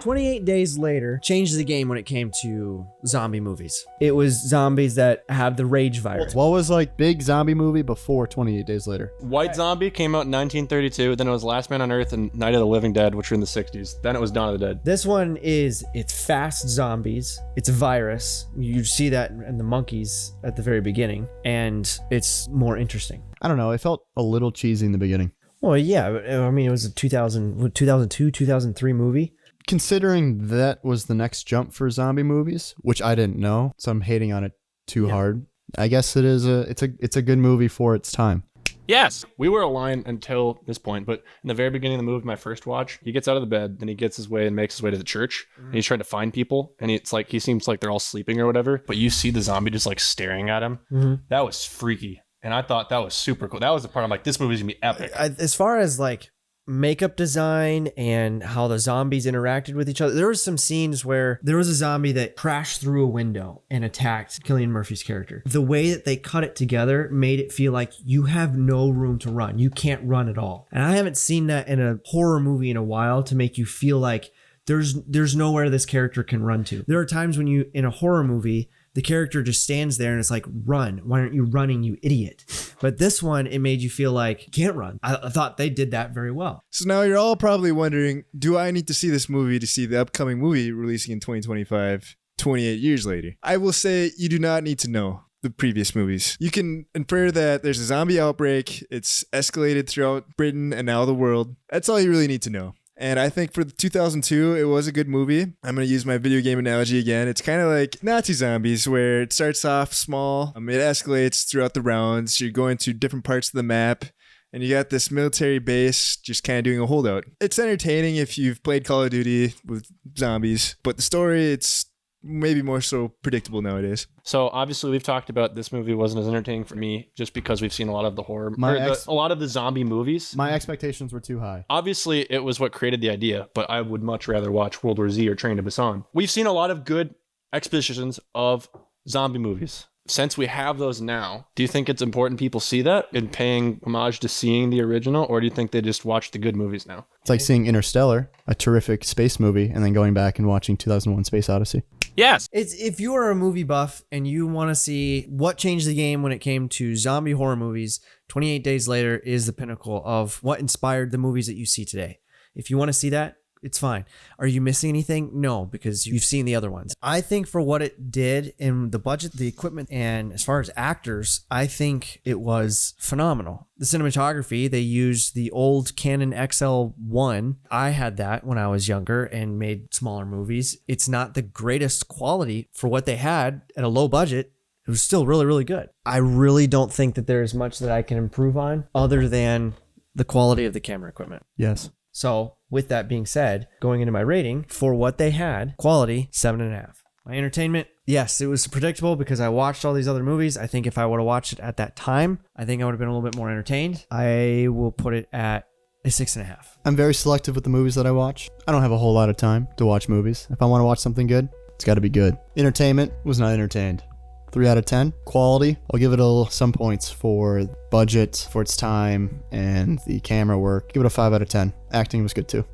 28 Days Later changed the game when it came to zombie movies. It was zombies that have the rage virus. What was like big zombie movie before 28 Days Later? White Zombie came out in 1932. Then it was Last Man on Earth and Night of the Living Dead, which were in the 60s. Then it was Dawn of the Dead. This one it's fast zombies. It's a virus. You see that in the monkeys at the very beginning, and it's more interesting. I don't know. It felt a little cheesy in the beginning. Well, yeah. I mean, it was a 2002, 2003 movie. Considering that was the next jump for zombie movies, which I didn't know, so I'm hating on it too hard. I guess it's a good movie for its time. Yes, we were aligned until this point, but in the very beginning of the movie, my first watch, he gets out of the bed, then he gets his way and makes his way to the church, and he's trying to find people, and it's like he seems like they're all sleeping or whatever, but you see the zombie just like staring at him. Mm-hmm. That was freaky, and I thought that was super cool. That was the part I'm like, this movie's gonna be epic. As far as like makeup design and how the zombies interacted with each other, there was some scenes where there was a zombie that crashed through a window and attacked Cillian Murphy's character. The way that they cut it together made it feel like you have no room to run. You can't run at all. And I haven't seen that in a horror movie in a while to make you feel like there's nowhere this character can run to. There are times when you, in a horror movie, the character just stands there and it's like, run. Why aren't you running, you idiot? But this one, it made you feel like you can't run. I thought they did that very well. So now you're all probably wondering, do I need to see this movie to see the upcoming movie releasing in 2025, 28 years later? I will say you do not need to know the previous movies. You can infer that there's a zombie outbreak. It's escalated throughout Britain and now the world. That's all you really need to know. And I think for 2002, it was a good movie. I'm going to use my video game analogy again. It's kind of like Nazi Zombies, where it starts off small. It escalates throughout the rounds. You're going to different parts of the map. And you got this military base just kind of doing a holdout. It's entertaining if you've played Call of Duty with zombies. But the story, it's maybe more so predictable nowadays. So obviously we've talked about this movie wasn't as entertaining for me just because we've seen a lot of the horror, a lot of the zombie movies. My expectations were too high. Obviously it was what created the idea, but I would much rather watch World War Z or Train to Busan. We've seen a lot of good expositions of zombie movies. Since we have those now, do you think it's important people see that and paying homage to seeing the original, or do you think they just watch the good movies now? It's like seeing Interstellar, a terrific space movie, and then going back and watching 2001 Space Odyssey. Yes. It's if you are a movie buff and you want to see what changed the game when it came to zombie horror movies, 28 Days Later is the pinnacle of what inspired the movies that you see today. If you want to see that, it's fine. Are you missing anything? No, because you've seen the other ones. I think for what it did in the budget, the equipment, and as far as actors, I think it was phenomenal. The cinematography, they used the old Canon XL1. I had that when I was younger and made smaller movies. It's not the greatest quality for what they had at a low budget. It was still really, really good. I really don't think that there's much that I can improve on other than the quality of the camera equipment. Yes. So with that being said, going into my rating for what they had, quality 7.5. My entertainment, yes, it was predictable because I watched all these other movies. I think if I would have watched it at that time, I think I would have been a little bit more entertained. I will put it at a 6.5. I'm very selective with the movies that I watch. I don't have a whole lot of time to watch movies. If I want to watch something good, it's got to be good. Entertainment, was not entertained. 3 out of 10. Quality, I'll give it some points for budget, for its time, and the camera work. Give it a 5 out of 10. Acting was good too.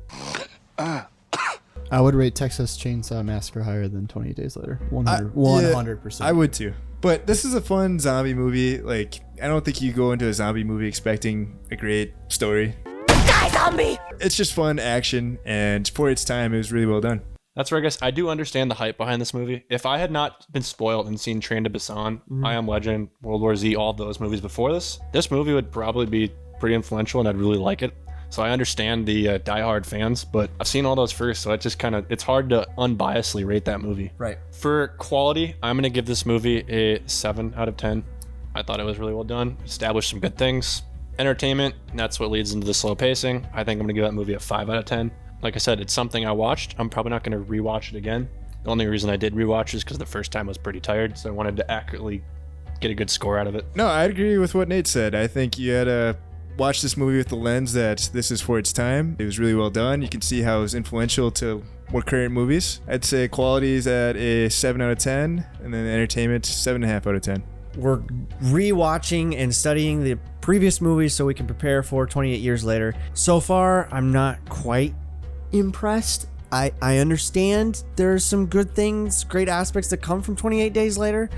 I would rate Texas Chainsaw Massacre higher than 28 Days Later. 100%. I would too. But this is a fun zombie movie. Like, I don't think you go into a zombie movie expecting a great story. Die, zombie! It's just fun action, and for its time, it was really well done. That's where I guess I do understand the hype behind this movie. If I had not been spoiled and seen Train to Busan, I Am Legend, World War Z, all of those movies before this movie would probably be pretty influential and I'd really like it. So I understand the diehard fans, but I've seen all those first, so it just it's hard to unbiasedly rate that movie. Right. For quality, I'm going to give this movie a 7 out of 10. I thought it was really well done, established some good things. Entertainment, that's what leads into the slow pacing. I think I'm going to give that movie a 5 out of 10. Like I said, it's something I watched. I'm probably not going to rewatch it again. The only reason I did rewatch is because the first time I was pretty tired, so I wanted to accurately get a good score out of it. No, I agree with what Nate said. I think you had to watch this movie with the lens that this is for its time. It was really well done. You can see how it was influential to more current movies. I'd say quality is at a 7 out of 10, and then entertainment, 7.5 out of 10. We're rewatching and studying the previous movies so we can prepare for 28 years later. So far, I'm not quite impressed. I understand there's some good things, great aspects that come from 28 Days Later.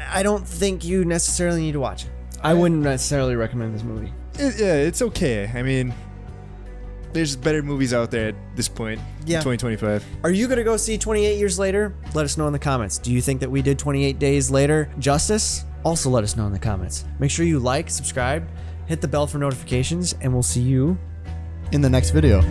I don't think you necessarily need to watch it. I wouldn't necessarily recommend this movie. Yeah, it's okay. I mean, there's better movies out there at this point in 2025. Are you going to go see 28 Years Later? Let us know in the comments. Do you think that we did 28 Days Later justice? Also let us know in the comments. Make sure you like, subscribe, hit the bell for notifications, and we'll see you In the next video.